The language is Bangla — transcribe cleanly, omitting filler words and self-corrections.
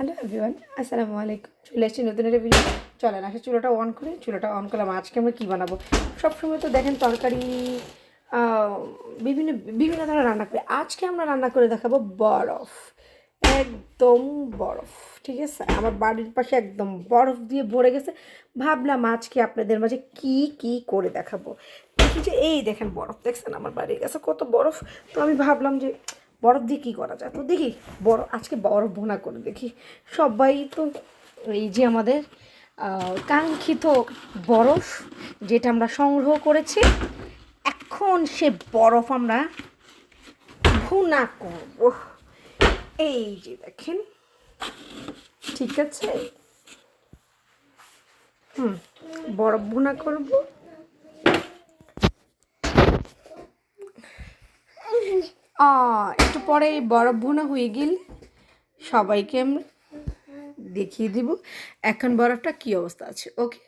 হ্যালো এভরিওয়ান, আসসালামু আলাইকুম। চলে এসেছি নতুন একটা ভিডিও। চলেন আসে চুলাটা অন করে, চুলাটা অন করলাম। আজকে আমরা কী বানাবো? সবসময় তো দেখেন তরকারি বিভিন্ন বিভিন্ন ধরনের রান্না করি। আজকে আমরা রান্না করে দেখাবো বরফ, একদম বরফ। ঠিক আছে, আমার বাড়ির পাশে একদম বরফ দিয়ে ভরে গেছে। ভাবলাম আজকে আপনাদের মাঝে কি কি করে দেখাবো। দেখি যে এই দেখেন বরফ, দেখছেন আমার বাড়ির কাছে কত বরফ। তো আমি ভাবলাম যে বরফ দিয়ে কী করা যায়। তো দেখি আজকে বরফ ভুনা করে দেখি। সবাই তো এই যে আমাদের কাঙ্ক্ষিত বরফ, যেটা আমরা সংগ্রহ করেছি, এখন সে বরফ আমরা ভুনা করব। এই যে দেখেন, ঠিক আছে, বরফ ভুনা করব। একটু পরে এই বরফ ভুনা হয়ে গেলে সবাইকে আমরা দেখিয়ে দিব এখন বরফটা কী অবস্থা আছে। ওকে।